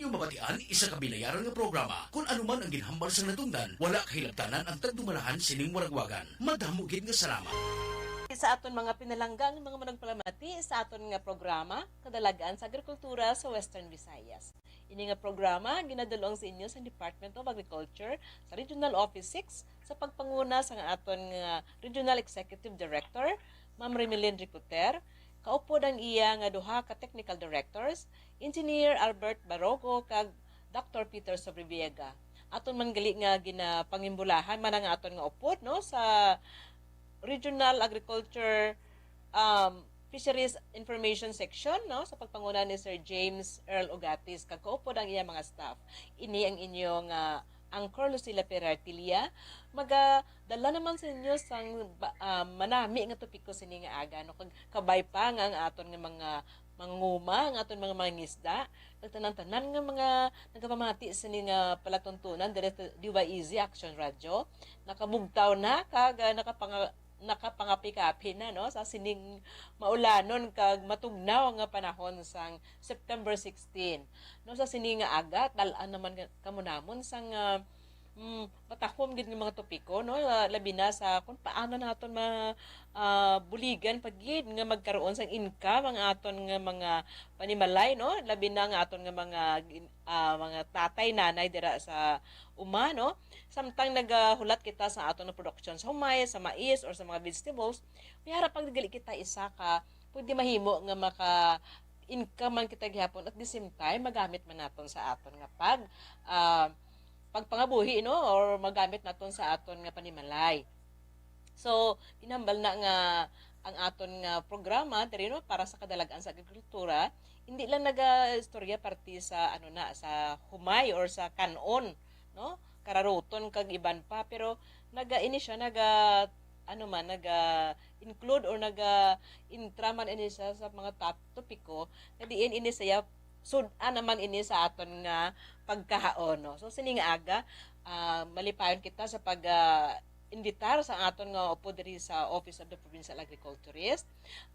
nga mabatian isa ka binayaran nga programa kung anuman ang ginhambal sa natungdan, wala kahilabtanan ang tagdumalahan sining waragwagan. Madamo gid nga salamat. Sa aton mga pinalanggang mga managpalamati sa aton nga programa kadalagan sa agrikultura sa Western Visayas. Ini nga programa ginadulong sa inyo sa Department of Agriculture sa Regional Office 6 sa pagpanguna sa aton nga Regional Executive Director, Ma'am Remelin Ricuter. Kaupod ang iya nga duha ka technical directors, Engineer Albert Barogo kag Dr. Peter Sobriviega. Aton man gali nga ginapangimbulahan man ang aton nga upod no sa Regional Agriculture Fisheries Information Section no sa pagpanguna ni Sir James Earl Ogatis kag kaupod ang iya mga staff. Ini ang inyong Angkor Lucila Perartilia, magadala naman sa inyo sang manami nga topiko sini nga aga no kag kabay pa nga ang aton nga mga manguma ang aton mga mangisda tanan-tanan nga mga nagapamati sini nga palatuntunan dire Diwa Easy Action Radio nakabugtaw na kag nakapangapikapi na no sa sining maulanon kag matugnaw nga panahon sang September 16 no sa sining nga aga tal-an naman kamunamon sang matahom gid nga mga topiko no labi na sa kung paano naton buligan pagid nga magkaroon sang income ang aton nga mga panimalay no labi na nga aton nga mga tatay nanay dira sa uma no samtang nagahulat kita sa aton na production sa humay sa mais or sa mga vegetables may harap pag gali kita isa ka pwede mahimo nga maka income man kita gihapon at the same time magamit man naton sa aton nga pagpangabuhi no or magamit naton sa aton nga panimalay. So ginambal na nga ang aton nga programa diri no para sa kadalagan sa agrikultura hindi lang naga-istorya parti sa sa humay or sa kanon no kararoton kag iban pa pero naga-inisya include or intraman ini sa mga topiko na diin ini saya sudan naman ini sa aton nga pagkahaon no. So sining aga malipayon kita sa invitar sa aton nga upo diri sa Office of the Provincial Agriculturist.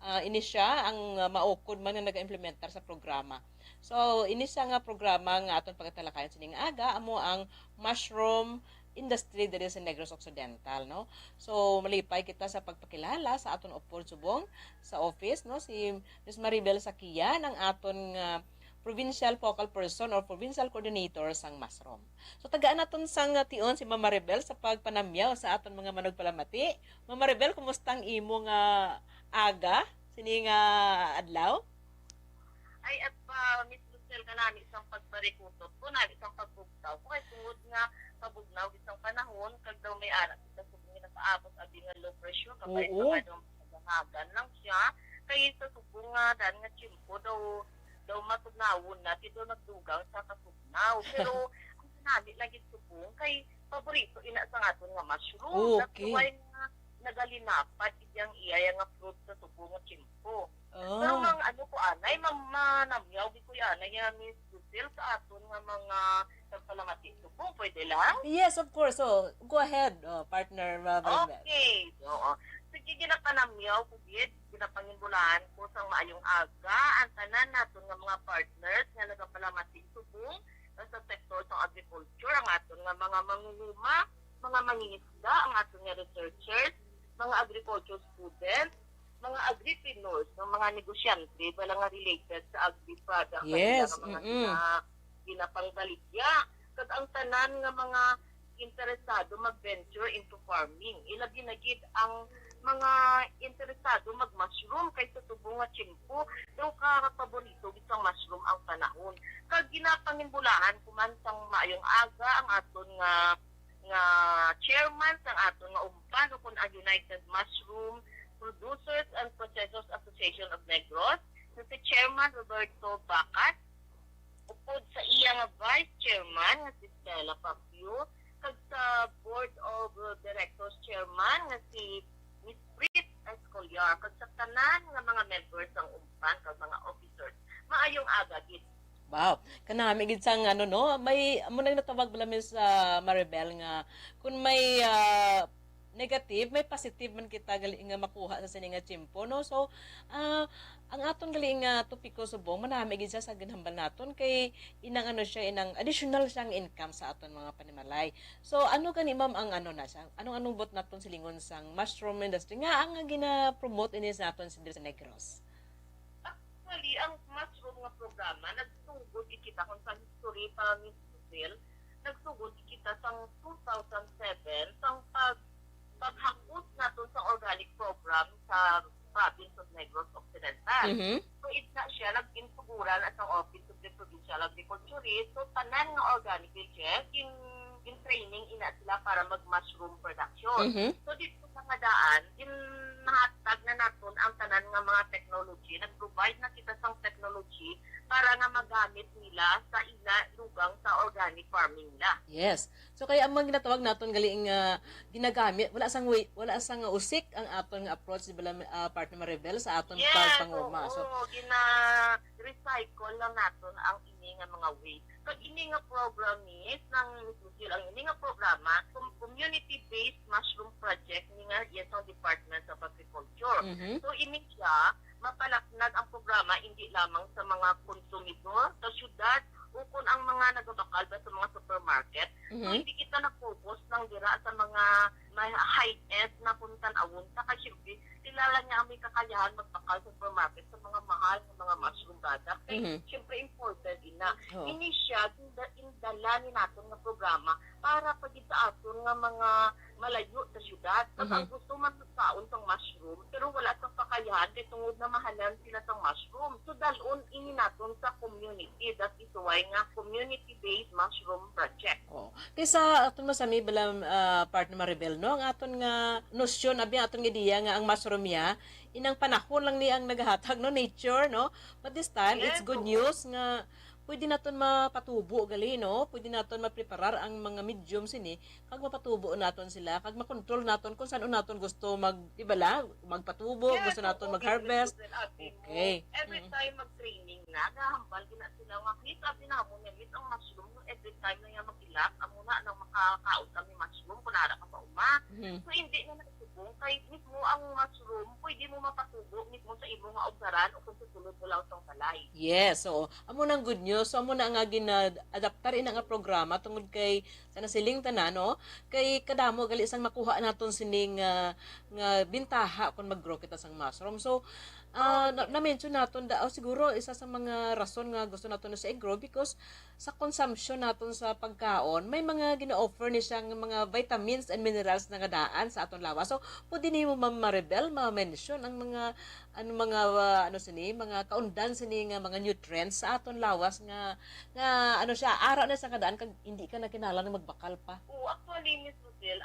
Ini siya ang maukod man nga naga-implementar sa programa. So ini siya nga programa nga aton pagtalakayan sining aga amo ang mushroom industry diri sa Negros Occidental no. So malipay kita sa pagpakilala sa aton upod subong sa office no si Ms. Maribel Sakian ang aton Provincial Focal Person or Provincial Coordinator sang mushroom. So tagaan naton sang tion si Mama Maribel sa pagpanamyaw sa aton mga manugpalamati. Mama Maribel, kumusta ang imo nga aga sini nga adlaw? Ay at Miss Lucel kanani isang pagbarikutot ko na isang pagbugtaw ko kay tungod nga pabugnaw isang panahon kag daw may ara kita subong na paabot abi nga low pressure kapay sa kadong paghagan lang siya kay sa subong nga dan nga chimpo daw matugnawon na dito nagdugang sa kasugnaw pero ang sinali lagi subong kay paborito ina sa aton nga mushroom okay. Nga nagalinapat iyang iya nga fruit sa subong nga chimpo. Pero mga ko anay manamyaw di ko yan nga Miss Lucille sa aton nga mga pagpalamati subong pwede lang? Yes, of course. So go ahead, partner. Okay. So, sige ginapanamyaw ko ginapanginbulaan ko sa maayong aga ang tanan naton nga mga partners nga nagapalamati subong sa sektor sa agriculture ang aton nga mga mangunguma, mga mangingisda, ang aton nga researchers, mga agriculture students, mga agripreneurs, mga negosyante wala nga related sa agri-product yes. mga ginapangbaligya kag ang tanan nga mga interesado mag-venture into farming ilabi na gid ang mga interesado mag-mushroom kaysa tubong nga chimpo daw paborito bitang mushroom ang panahon kag ginapangimbulahan kuman sang maayong aga ang aton nga chairman sang aton nga umpan kun ang United Mushroom Producers and Processors Association of Negros si Chairman Roberto Bacat upod sa iya nga Vice Chairman nga si Stella Papio kag sa Board of Directors Chairman nga si Ms. Brit Escolar kag sa tanan nga mga members ng umpan kag mga officers maayong aga gid. Wow, kanami gid sang may amo nang natawag bala Miss Maribel nga kun may negative, may positive man kita gali nga makuha sa sini nga tiyempo, no? So, ang aton gali nga topiko subong, manami gid siya sa ginhambal naton kay inang ano siya, inang additional siyang income sa aton mga panimalay. So, ano gani ma'am ang ano na siya? Anong bot naton silingon sang mushroom industry nga ang gina-promote ini sa aton sa Negros? Actually, ang mushroom nga programa, nagsugod kita kung sa history pa ni Susil, nagsugod kita sa 2007 sang paghakot natin sa organic program sa province of Negros Occidental. Mhm. So, na siya, nag-insuguran at ang Office of the Provincial Agriculturist. So, tanan nga organic chef, in training ina sila para mag-mushroom production. Mhm. So, dito sa kadaan, nahatag na natin ang tanan nga mga technology. Nag-provide na kita sang technology para nga magamit nila sa lugang sa organic farming nila. Yes. So kaya ang mga ginatawag naton gali nga ginagamit wala sang usik ang aton nga approach di bala partner Maribel sa aton pagpanguma. So recycle lang naton ang ini nga mga waste. So ini nga program is ng Susil ang ini nga programa community-based mushroom project ni nga yes ang Department of Agriculture. mhm. So ini siya mapalaknag ang programa hindi lamang sa mga konsumidor sa syudad o kung ang mga nagbabakal ba sa mga supermarket. So Mhm. hindi kita na-focus ng dira sa mga high-end na puntan-awon. Saka syempre, kilala niya ang may kakayahan magbakal sa supermarket sa mga mahal ng mga mushroom product. Kaya Mhm. syempre important ina. Oo. Ini siya, indala ni natin nga programa para pag sa aton nga mga malayo sa syudad. Pag ang gusto man magkaon sang mushroom, pero wala sang kakayahan kay tungod na mahalan sila sang mushroom. So dalon ini naton sa community. That is why nga community-based mushroom project. Oh. Kaysa aton masami bala partner Maribel no ang aton nga nosyon abi aton nga diya nga ang mushroom ya inang panahon lang ni ang nagahatag no nature no. But this time it's Yes, good oo. news nga pwede naton mapatubo gali no. Pwede naton mapreparar ang mga medium sini kag mapatubo naton sila kag makontrol naton kung saan naton gusto ibala magpatubo Yes, gusto naton oo, mag-harvest. business natin, ate mo. Okay. Every time mag-training na, nahambal gina sila nga, please, sabi na mo niya, ang mushroom, every time na niya mag-ilak, amo na nang makakaot kami mushroom, kunara ka pa uma. Mhm. So, hindi na nagsubong, kay mismo ang mushroom, pwede mo mapatubo mismo sa imong nga obsaran o kung susunod mo lang sa balay. Yes, so amo nang good news. So amo na nga gina-adaptar ina nga programa tungod kay sa nasiling tanan no, kay kadamo gali sang makuha naton sining nga bintaha kung mag-grow kita sang mushroom. So na-mention naton siguro isa sa mga rason nga gusto naton sa i-grow because sa consumption naton sa pagkaon may mga gina-offer ni siyang mga vitamins and minerals na daan sa aton lawas. So pwede nimo Maribel ma-mention ang mga mga kaundan sini nga mga nutrients sa aton lawas nga ano siya araw na sa kadaan kag hindi ka na kinahanglan magbakal pa. Oo, actually, Miss Lucille,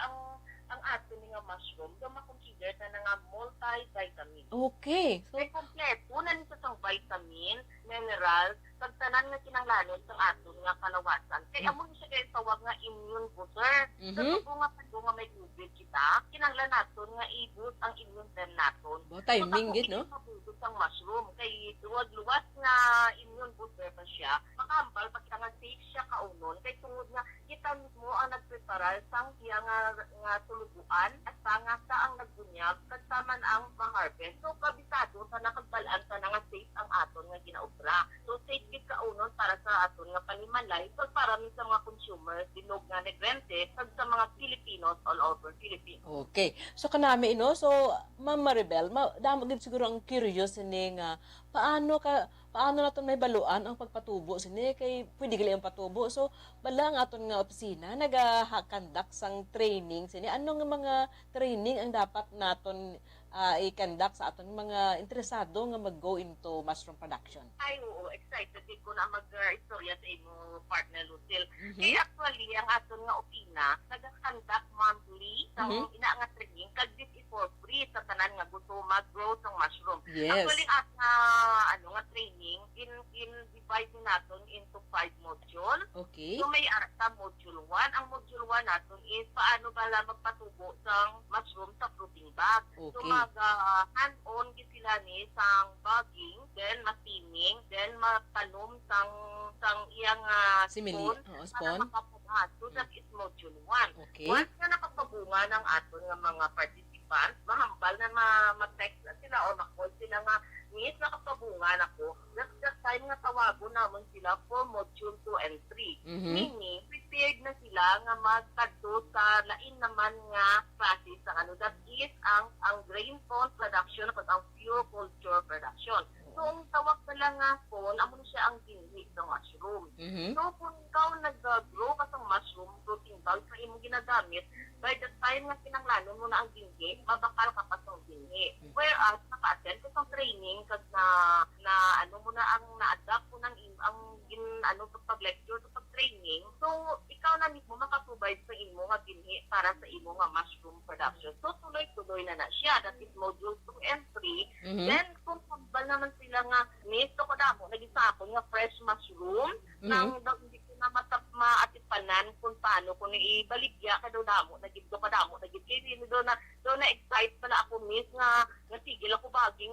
ang atin nga mushroom, yung makonsider na nga multivitamin. Okay. So Kaya kompleto na nito sang vitamin, mineral, pagtanan nga kinanglanon sa aton nga kalawasan. Kaya amo siya kay tawag nga immune booster. So kung nga may COVID kita, kinanglan naton nga i-boost ang immune system naton. Bo timing gid no. Mabudot ang mushroom kay luwag-luwas nga immune booster pa siya. Makambal pag nga safe siya kaunon kay tungod nga kita mismo ang nagpreparar sang iya nga tuluguan at pangasa ang nagbunyag kasama ang ma-harvest. So kabisado sa nakagbalaan sa nga safe ang aton nga ginaobra. So safe gid kaunon para sa aton nga panimalay so para sa mga consumers dinog nga negrente kag sa mga Filipinos all over Philippines. Okay. So kanami no. So Ma'am Maribel, damo gid siguro ang curious ini nga paano naton may baluan ang pagpatubo sini kay pwede gali ang patubo. So bala ang aton nga opisina nagahakandak sang training sini ano nga mga training ang dapat naton i-conduct sa aton mga interesado nga mag-go into mushroom production. Ay, oo, excited din ko na mag-istorya sa imo partner Lucille. Kaya actually, ang aton nga opina, nag-conduct monthly sa ina nga training, kag this is for free sa tanan nga gusto mag-grow ng mushroom. Yes. Actually, at nga training, in-divide din natin into 5 module. Okay. So may sa module 1. Ang module 1 natin is paano bala magpatubo sa mushroom sa fruiting bag. So Okay. hand-on gid sila ni sang bagging, then masining, then matanom sang iyang Simili. Oo, para spawn. makapugha. So that is module 1. Okay. Once nga nakapabunga ng aton nga mga participants, mahambal na ma-text na sila o ma-call sila nga, Miss, nakapabunga na ko. That's the time nga tawago naman sila for module 2 and 3. Mhm. Meaning, prepared na sila nga magkadto sa lain naman nga classes sa ano. That is ang grain pond production at ang pure culture production. So, ang tawag na lang nga pond, amo na siya ang ginhig ng mushroom. Mhm. So, kung ikaw nag-grow ka sa mushroom, protein bag na imong ginagamit, by the time nga kinanglanon mo na ang ginhi, mabakal ka pa sa ginhi. Whereas, naka-attend ka sa training, kasi na ano mo na ang na-adapt mo ng pag-lecture sa pag-training, so, ikaw na mismo makaprovide sa imo nga ginhi para sa imo nga mushroom production. So, tuloy-tuloy na siya. That is module 2 and 3. Mhm. Then, kung pambal naman sila nga, nito ko damo, naging sa ako nga fresh mushroom, nang hindi ko na maatipanan kung paano ko na ibaligya ka daw damo, naging do ka damo, naging kaya do na excite pala ako, miss, nga sigil ako baging,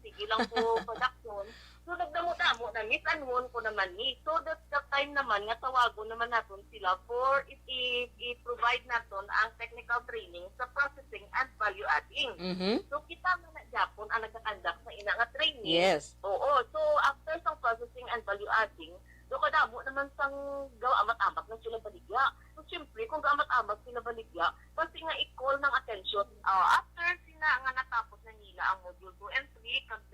sigil lang ko production. So, nagdamo-damo na, miss, anuon ko naman ni. So, that's the time naman, nga tawago naman natin sila for i-provide natin ang technical training sa processing and value adding. Mhm. So, kita mo na Japon ang nagkakandak sa ina nga training. Yes. Oo. So, after sang processing and value adding, do kadamo naman sang gawa amat-amat na sila baligya. So, siyempre, kung amat-amat sila baligya, basta nga i-call ng attention. After sila nga natapos na nila ang module 2 and 3, kag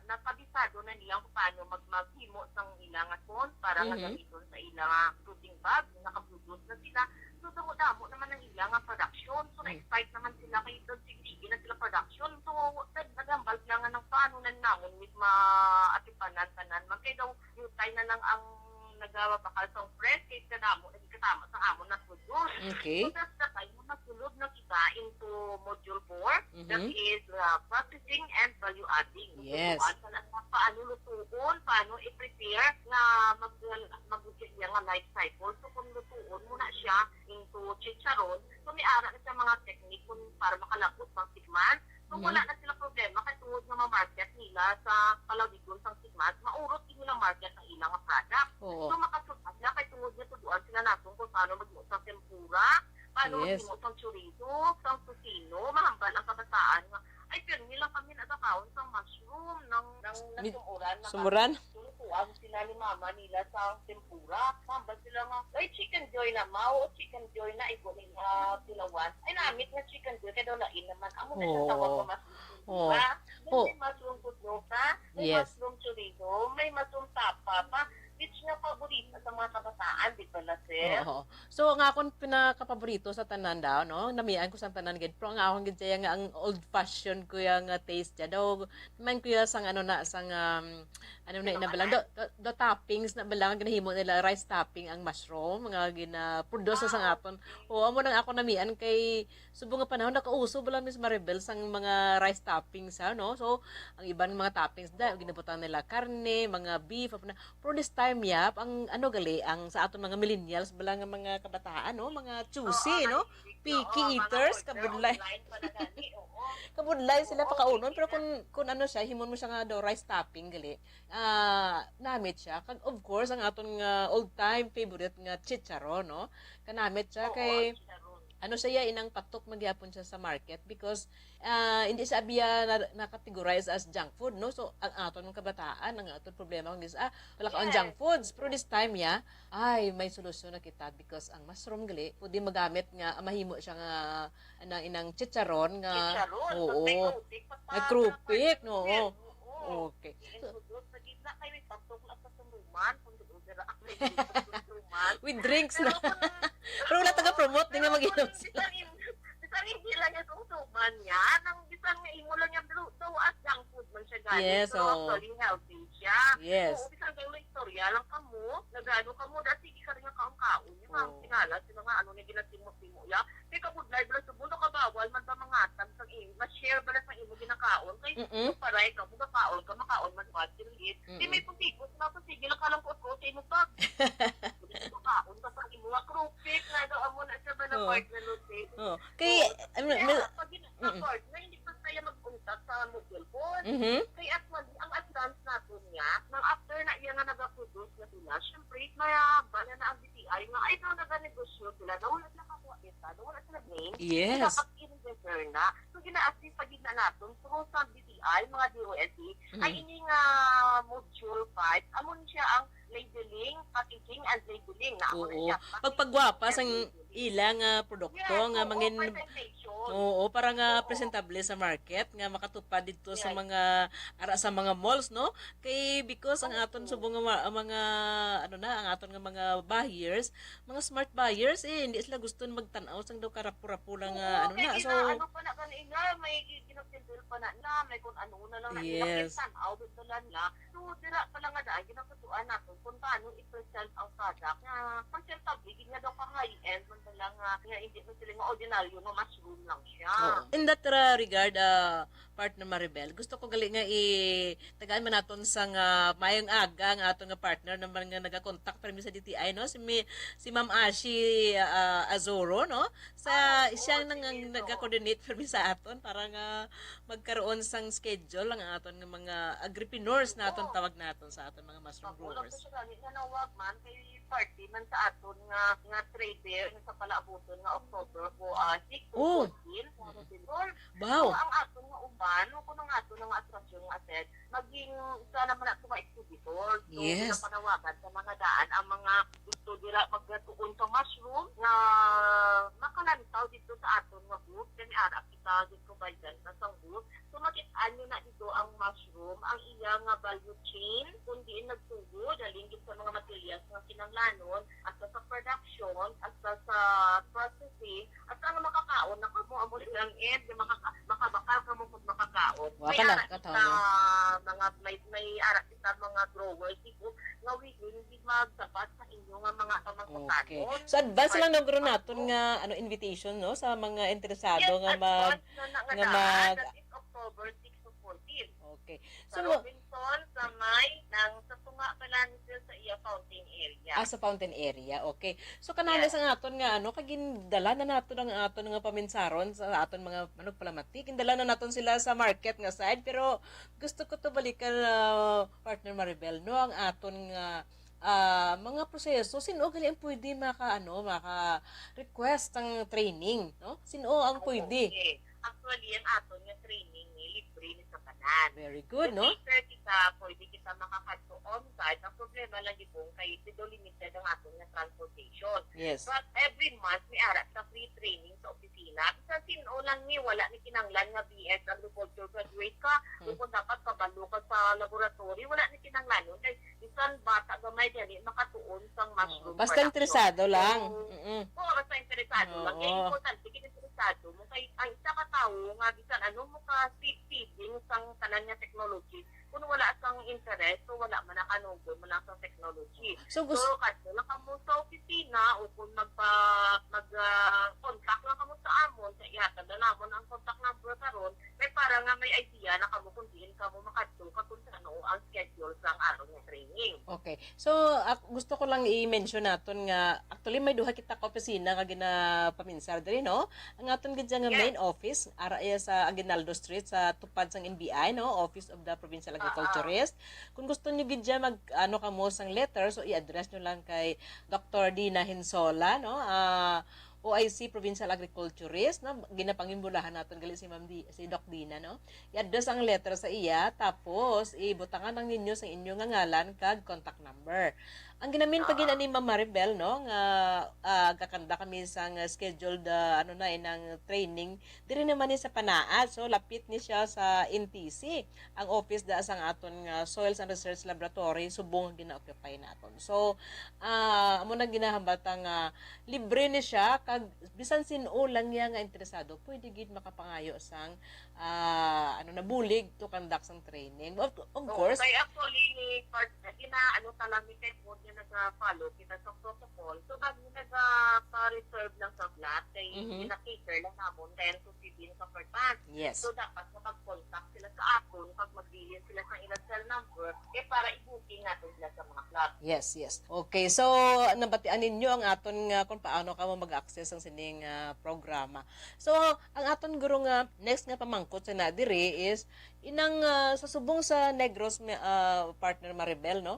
nakabisado na nila kung paano maghimo sang ilang phone para nga gamiton sa ilang fruiting bag, nakaproduce na sila. So, damo naman ang ilang production. So, na-excite naman sila kayo doon, sige na sila production. So, nagambal lang nga ng paano na namon with maatipanan-tanan. Kaya daw, yung tayo na lang ang nagawa bakal sa press, kaya kadamo, nagkatama sa amon na produce. Okay. So, that's the time na nasulod na kita into module 4. That is processing and value adding. Yes. Paano lutuon, paano i-prepare na mag-bigyan niya nga life cycle. So, kung lutuon mo na siya into chicharon, so may ara na siya mga technique kung para makalapot ng sigman. So, wala na sila problema kasi tungod na ma-market nila sa palawigol sang sigman, maurot din nilang market ng ilang product. Oo. So, makasunod na kay tungod na tuduan sila natin kung paano mag-mo sang tempura, paano Yes. mag-mo sang chorizo, sang susino, mahambal ang kabataan nga, ay, pero nilang kami nagkakaon sang mushroom ng sumuran. Sumuran? Tulutuan sila ni mama nila sa tempura. Mahambal sila nga, ay, chicken joy na mau, o chicken joy na igunin tilawan. Ay, namit nga chicken joy, kaya daw lain naman. Amo na siya tawag ko mushroom tempura. May mushroom putloka, may Yes. mushroom chorizo, may mushroom tapa pa. Which nga paborito sa mga kabataan, di ba na, sir? Oo. So ang akong pinakapaborito sa tanan daw, no? Namian ko sa tanan gid. Pero ang akong gid siya nga ang old fashioned ko yung taste niya. Daw man ko sang ano na sang ano na inabalang do toppings na balang ginahimo nila rice topping ang mushroom nga gina-produce sa aton. O amo nang ako namian kay subong nga panahon nakauso bala Miss Maribel sang mga rice toppings ha, no? So ang ibang mga toppings da ginabutan nila karne, mga beef, pero this time yap ang ano gali ang sa aton mga millennials bala nga mga kabataan, no? Mga choosy, no? Picky eaters, kabudlay. Kabudlay sila pakaunon pero kung ano siya himon mo siya nga do rice topping gali. Namit siya kag of course ang aton nga old time favorite nga chicharon, no? Kanamit siya kay ano siya inang patok magyapon siya sa market because hindi siya biya na categorize as junk food, no? So ang aton ng kabataan ang aton problema kung wala ka on junk foods pero this time ay may solusyon na kita because ang mushroom gali pwede magamit nga mahimo siya nga inang chicharon nga oo may krupik, no? Okay. With drinks na. Pero wala taga-promote, di nga mag-inom sila. Bisan hindi lang yung tutuban niya, nang bisan nga imo lang yung daw as junk food man siya galing. Yes, so, actually healthy siya. Yes. Oo, bisan kayo lang istorya lang kamo, nagano kamo, dati sige ka rin nga kaon-kaon. Yung mga tingala, sila nga ano, nga ginatimot-timo ya. Kaya kabudlay, bala sa bulo kabawal, man ba mga atang sang imo, ma-share bala sa imo ginakaon. Kaya paray ka, mga kaon ka, makaon man ba, silit. Di may putikot, sige lang kalang ko sa imo pag. Kaon ka sa imo, krupik, na daw amo na siya ba na part na lutin. Kay pag na hindi pa hapon. Mhm. Kaya actually, ang advance natin niya, nang after na iya nga nag-produce na sila, syempre, mayaba na ang DTI nga, ay daw nag-negosyo sila, na wala sila kakuha kita, na wala sila name, Yes. dapat in-refer na. So, gina-assist pag na natin, through sa DTI, mga DOST, ay ini nga module 5, amon siya ang labeling, packaging, and labeling na ako na Oo. siya. Pagpagwapa sang ilang produkto nga mangin presentation. oo, para nga presentable sa market nga makatupad dito sa Yes. mga ara sa mga malls, no? Kay because ang aton subong nga mga ano na ang aton nga mga buyers, mga smart buyers hindi sila gusto magtan-aw sang daw karapo-rapo lang ano na. So Ano pa na kanina, may ginagtindil pa na, may kung ano na lang na Yes. out ito lang na. So, dira pa lang nga daan, ginagkatuan natin kung paano i-present ang product na presentable, nga daw ka high-end, man lang nga hindi mo sila nga ordinaryo, nga mushroom lang siya. in that regard, partner Maribel, gusto ko gali nga tagaan man naton sa nga mayong aga nga aton nga partner naman nga nagakontak para mi sa DTI, no? Si Ma'am Ashi Azoro, no? Sa siyang nang naga-coordinate for mi sa aton para nga magkaroon sang schedule ang aton nga mga agripreneurs naton tawag naton sa aton mga mushroom Pagulog growers. ko siya gani nga nawag man kay party man sa aton nga trade fair nga sa palaabuton nga October po 6 to Oh. 14 Wow. So, ang aton nga uban kung ang aton nga atraksyon nga set maging isa naman ato nga exhibitor. So Yes. pinapanawagan sa mga daan ang mga gusto dira magtuon sa mushroom nga makalantaw dito sa aton nga booth kani ara kita dito baydan sa sang booth. So makita nyo na dito ang mushroom, ang iya nga value chain, kundi nagtugo, dalingin sa mga materials nga kinanglanon, hasta sa production, hasta sa processing, at ang makakaon, nakamuamol lang makabakal ka mo kung makakaon. Waka May na, ara katawa. kita, may ara kita mga growers, dito, nga hindi magsapat sa inyo nga mga kamangkutan. Okay. So advance lang nagro naton nga invitation, no, sa mga interesado nga mag nga mag- That is October 6 to 14. Okay. Sa So Robinson, sa May, sa Tunga Palanisil sa iya fountain area. sa fountain area. Okay. So kanala Yes. sa aton nga kagindala na naton ang aton nga paminsaron sa aton mga palamati. Kindala na naton sila sa market nga side pero gusto ko to balikan partner Maribel, no, ang aton nga mga proseso sino gali ang pwede maka request ang training, no? Sino ang pwede? Okay. Actually, ang aton nga training ni libre ni sa kanan. Very good, no? Kung kita, pwede kita makakadto on-site. Ang problema lang dito, kay dito limited ang aton nga transportation. Yes. But every month, may arat sa free training sa opisina. Sa sino lang ni, wala ni kinanglan nga BS Agriculture graduate ka. Kung dapat kabalo ka sa laboratory, wala ni kinanglan. Kay isang bata gamay dyan, makatuon sa mushroom Basta production. interesado lang. So, oo, basta interesado lang. Kaya Oo. importante, interesado mo kay ang isa ka tao nga bisan ano mo ka feeding sang tanan nga technology. Kung wala sang interest, so wala man nakanugod mo lang sang technology. So So, gusto kadto lang kamo sa opisina o kung contact lang kamo sa amon, sa ihatag na namon ang contact number karon, may para nga may idea na kamo kung diin kamo makadto ka kung ano ang schedule sang araw nga training. Okay. So, gusto ko lang i-mention naton nga actually may duha kita ka opisina nga ginapaminsar diri, no? Ang aton gid nga main office ara sa Aguinaldo Street sa tupad sang NBI, no? Office of the Provincial Agriculturist. Kung gusto niyo gid mag kamo sang letter, so i-address nyo lang kay Dr. Dina Hinsola, no? OIC Provincial Agriculturist, no? Ginapangimbulahan naton gali si si Doc Dina, no? I-address ang letter sa iya tapos ibutangan lang ninyo sa inyo nga ngalan kag contact number. Ang ginamin pag ni Ma'am Maribel, no, nga kakanda kami sa scheduled inang training diri naman ni sa Panaad. So lapit ni siya sa NTC, ang office da sang aton nga Soils and Research Laboratory subong gina-occupy naton. So amo na ginahambata nga libre ni siya kag bisan sino lang niya nga interesado pwede gid makapangayo sang bulig to conduct sang training. Of course, Kaya actually, talami kay po niya nag-follow kita sa protocol. So, bago nag-reserve lang sa flat, kay pinakater lang namon 10 to 15 ka per month. yes. So, dapat makapag-contact sila sa akon, pag mag-billion sila sa ilang cell number, para i-booking natin sila sa mga flat. Yes, yes. Okay, so nabatian ninyo ang aton nga kung paano ka mo mag-access ang sining programa. So, ang aton guro nga next nga pamangkot sukot sa nadiri is inang sa subong sa Negros partner Maribel, no?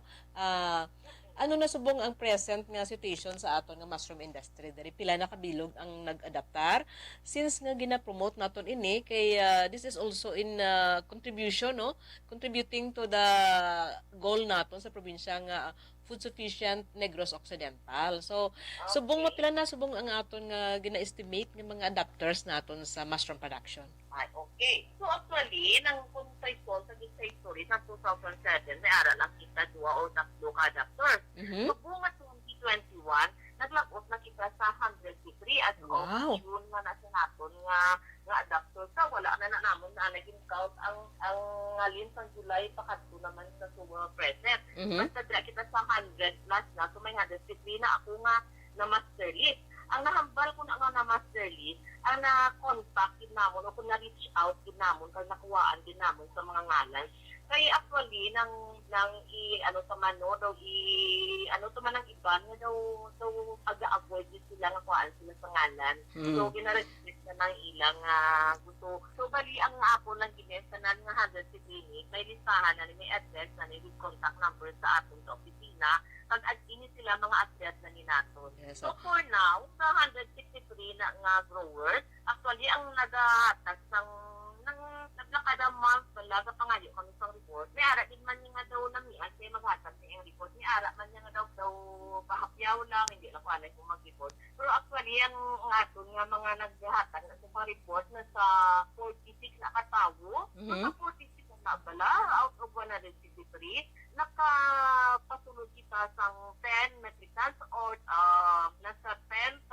Ano na subong ang present nga situation sa aton nga mushroom industry diri pila na kabilog ang nag-adaptar since nga gina-promote naton ini kay this is also in contribution, no, contributing to the goal naton sa probinsya nga food sufficient Negros Occidental. So subong mapila na subong ang aton nga gina-estimate nga mga adapters naton sa mushroom production. Ay, okay. So actually, nang puntay ko sa history ng 2007, may ara lang kita 2 o 3 ka adapters. So bunga 2021, naglakot na kita sa 153 as Wow. of June na nasa naton nga adapter sa wala na namon na naging count ang ngalin sa July pakadto naman sa suwa present. Basta dira kita sa 100 plus na, so may 153 na ako nga na master list. Ang nahambal ko na nga na master list, ang na-contact din namon o kung na-reach out din namon, kaya nakuhaan din namon sa mga ngalan. Kaya actually, nang ano sa mano, daw ano to man ang iba, nga daw aga-avoid din sila nga kuhaan sila sa ngalan. So, gina-restrict na ng ilang gusto. So, bali ang ako lang ginesanan nga 100 si clinic, may listahan na may address na may contact number sa atong sa opisina, pag ini sila mga address na ni naton. Yes, So, for now, sa 163 na nga growers, actually, ang nagahatas ng naglakada month, talaga pangayo kami sa report. May ara din man niya nga daw namian, kaya maghatas niya yung report. May ara man niya nga daw pahapyaw lang, hindi lang ko anay kung mag-report. Pero actually, ang aton nga mga naghatas na sa report na sa 46 na katawo, so sa 46 na bala, out of 163, nakapasunod kita sa 10 metric tons or nasa 10,000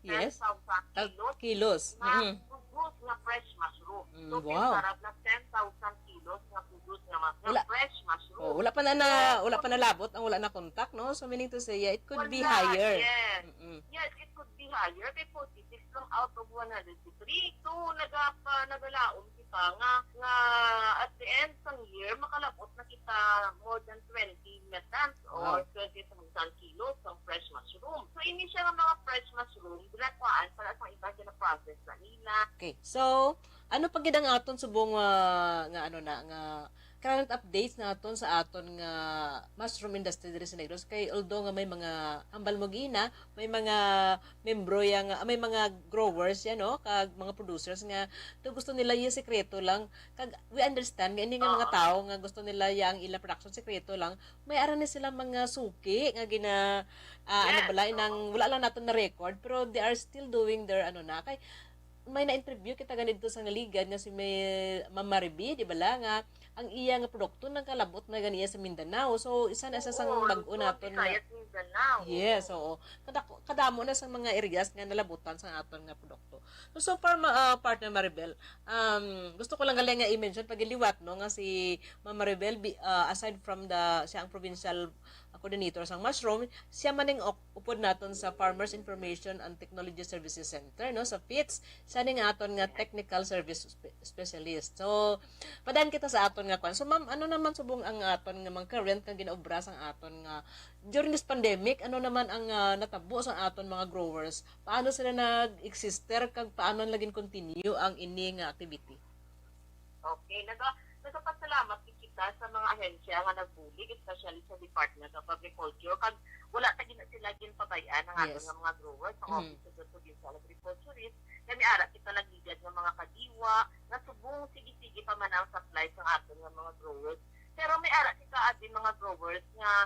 Yes. 10,000 Kilos. na pugos nga fresh mushroom. So, Wow. sarap na 10,000 kilos nga pugos nga Wala. fresh mushroom. Oh, wala pa na labot ang wala na contact, no? So meaning to say, it could be Wala, higher. Yes. Mm-mm. Yes, it could be higher. Kay 46 lang out of 103. So, nagalaom kita nga at the end ng year, makalabot na kita more than 20 meters or 20,000 kilos ng fresh mushroom. So, ini siya nga mga fresh mushroom, binakwaan para sa iba na process na nila. Okay. So, ano pag ang aton subong nga current updates naton sa aton nga mushroom industry diri sa Negros kay although nga may mga hambal mo gina, may mga membro may mga growers yan, no, kag mga producers nga gusto nila yung sekreto lang, kag we understand nga hindi nga mga tao nga gusto nila yang ila production sekreto lang, may ara ni sila mga suki nga gina ano bala inang wala lang naton na record pero they are still doing their kay may na-interview kita ganito sa naligan nga si Ma'am Mariby, di ba nga ang iya nga produkto nang kalabot na ganiya sa Mindanao. So isa na sa sang bag-o naton nga. Yes, oo. Kadamo na sa mga areas nga nalabutan sa aton nga produkto. So far partner Maribel, gusto ko lang galing nga i-mention pagiliwat, no, nga si Ma'am Maribel aside from siya ang provincial coordinator sang mushroom, siya maning upod naton sa Farmers Information and Technology Services Center, no, sa PITS. Siya ning aton nga technical service specialist. So padan kita sa aton nga kwan. So ma'am, ano naman subong ang aton nga mga current nga ginaobra sang aton nga during this pandemic, ano naman ang natabo sa aton mga growers? Paano sila nag-exister kag paano laging continue ang ini nga activity? Okay, nagpasalamat kita sa mga ahensya nga nagbulig, especially sa Department of Agriculture. Kag wala ta gina sila ginpabayaan ang aton nga mga growers sa Office of the Provincial Agriculturist. Kami ara kita nagligad ng mga kadiwa na subong sige-sige pa man ang supply sa aton nga mga growers. Pero may ara kita adin mga growers nga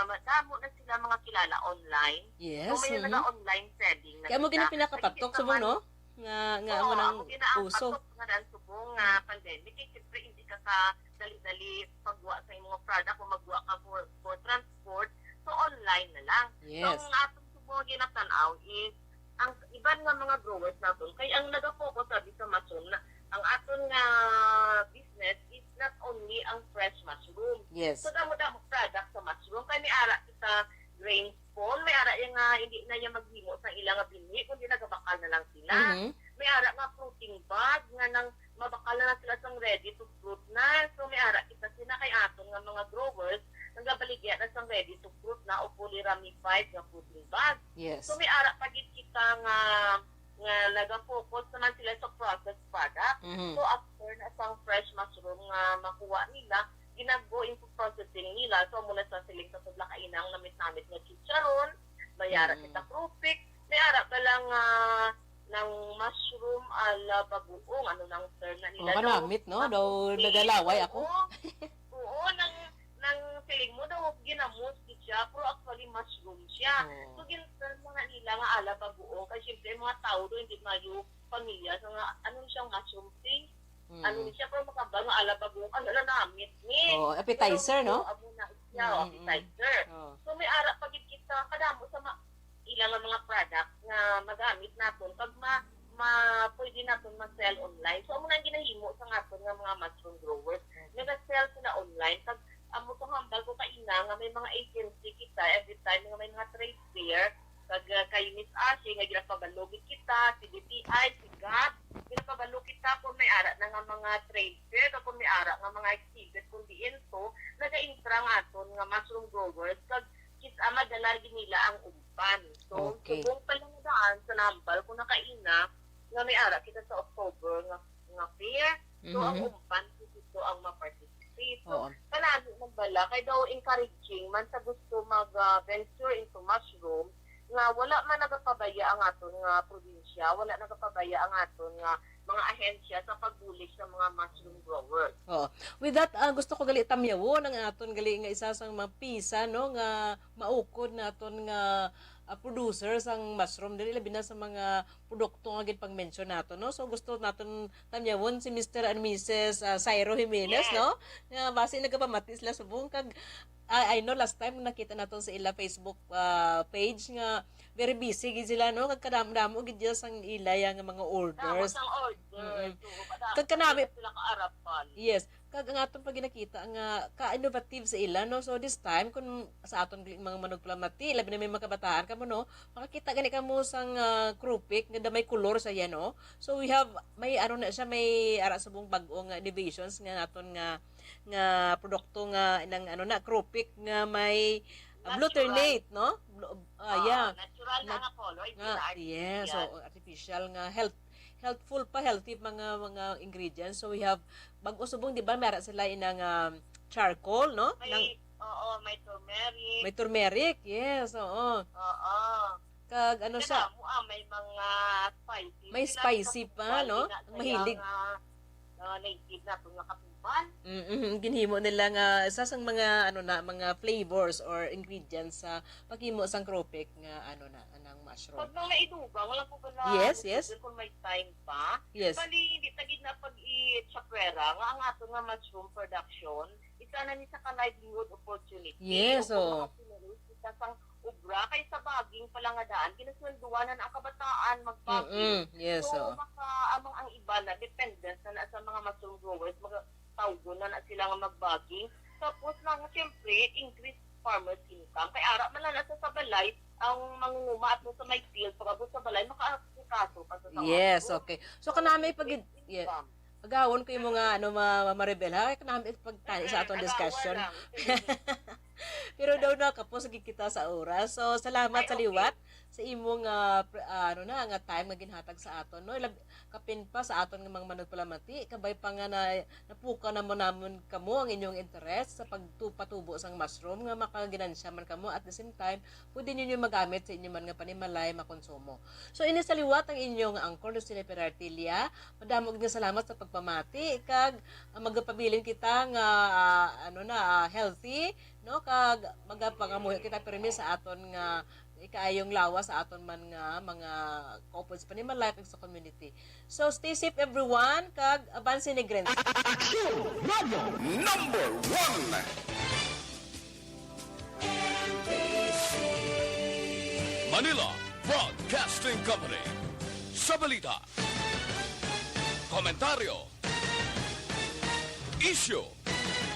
madamo na sila mga kilala online. Yes. So may online selling na. Kaya mo pinakapatok subong, no? Nga mo nang uso. Nga dan subong pandemic, kaya siyempre hindi ka dali-dali pagwa sa imong product o magwa ka for transport. So online na lang. Yes. So ang atong subong ginatanaw is ang iban nga mga growers naton kay ang nagafocus sa mushroom na ang aton nga business is not only ang fresh mushroom. Yes. So damo-damo product sa mushroom kay may ara kita grain spawn, may ara yung hindi na yung maghimo sa ilang binhi kundi nagabakal na lang sila. May ara nga fruiting bag nga nang mabakal na lang sila sang ready to fruit na. So may ara kita sila kay aton nga mga growers nagabaligya na sang ready to fruit na o fully ramified nga fruiting bag. Yes. So may ara pagit kita nga nagafocus naman sila sa processed product. So sang fresh mushroom nga makuha nila, ginag-go into processing nila. So, muna sa siling sa tudla kainang namit-namit nga chicharon, mayara kita krupik, mayara ka lang ng mushroom ala bagoong, ano nang term na nila. Kanamit, no? Daw nagalaway ako. Oo, nang siling mo daw, ginamos siya, pero actually mushroom siya. So, ginterm mga nila nga ala bagoong, kasi syempre mga tao doon, hindi mayo pamilya, so nga, ano siyang mushroom thing, ano siya, pero makabang nga ala bagoong, ano na namit ni. Appetizer, no? Amo na siya, appetizer. So, may ara pagid kita, kadamo sa ilang mga product nga magamit natin pag pwede natin ma-sell online. So, amo na ginahimo sa natin nga mga mushroom growers. Nag-sell sila online. Pag amo itong hambal ko kaina nga may mga agency kita every time nga may mga trade fair, kag kay Miss Ashe nga ginapabalugid kita, si DTI, si GAT, ginapabalugid kita kung may ara na nga mga trade fair, kung may ara nga mga exhibit kung diin to, naga-intra nga aton nga mushroom growers, kag kita madala nila ang umpan. So, subong pa lang daan sa nambal kung nakaina nga may ara kita sa October nga fair. So, ang umpan dito ang ma-participate. So, panalo ng bala, kaya daw encouraging man sa gusto mag-venture into mushroom, nga wala man nagapabaya ang aton nga probinsya, wala nagapabaya ang aton nga mga ahensya sa pagbulis sa mga mushroom growers. With that, gusto ko gali tamyawon ang aton gali nga isa sang mapisa, no, nga maukod naton nga producers ang mushroom dili labi na sa mga produkto nga gid pag-mention nato, no. So gusto naton tamyawon si Mr. and Mrs. Sairo Jimenez, no, nga base nagapamati sila subong kag I know last time nakita naton sa ila Facebook page nga very busy gid sila, no, kag kadamo gid sang ila nga mga orders. Kag kanami sila kaarapan. Yes, kag ang aton pag ginakita nga ka-innovative sa ila, no. So this time kun sa aton mga manugplamati labi na may makabataan kamo, no, makakita gani kamo sang krupik nga may color sa yan, no. So we have may ano na siya, may ara subong bag-o nga innovations nga naton nga produkto nga nang ano na krupik nga may glutamate, no. Natural na nga color, yes, so artificial nga healthful pa, healthy mga ingredients. So we have bag-o subong, di ba, meron sila inang charcoal, no? May turmeric. May turmeric, yes, oo. Kag ano siya? May mga spicy. May spicy pa, no? Mahilig. Native na itong nakatuban. Ginhimo nila nga isa sang mga mga flavors or ingredients sa paghimo sang krupik nga anang mushroom. Pag nang naidugang, wala po ba yes. kung may time pa? Yes. Bali, hindi tagid na pag-i-chakwera nga ang ato nga mushroom production, isa na ni sa ka-livelihood opportunity. Yes, Isa sang ubra, kay sa baging palangadaan, kinaswelduan na ang kabataan magbaging. Yes, so, amang ang iba na dependent na sa mga mushroom growers, tawgo na sila nga magbaging. Tapos lang, siyempre, increase farmers income. Kaya ara man lang nasa sa balay, ang mangunguma at sa may field, pag sa balay, makaasikaso ka sa yes, okay. So, kanami pag-awon ko yung mga marebel, ha? Kanami pagtani sa atong discussion. Pero daw na kapos kita sa oras. So salamat sa liwat sa imong nga time nga ginhatag sa aton, no. Kapin pa sa aton nga mga manugpalamati, kabay pa nga napuka namon kamo ang inyong interest sa pagtupatubo sang mushroom nga makaginansya man kamo, at the same time pwede ninyo magamit sa inyong man nga panimalay makonsumo. So ini sa liwat ang inyong angkor Lucina Perartilia. Madamog nga salamat sa pagpamati kag magapabilin kita nga healthy, no, kag magapangamuhi kita pirmi sa aton nga ikaayong lawas sa aton man nga mga couples pa ni life sa community. So stay safe everyone, kag Avance Negrense. Number 1 Manila Broadcasting Company. Sa balita, komentaryo, issue,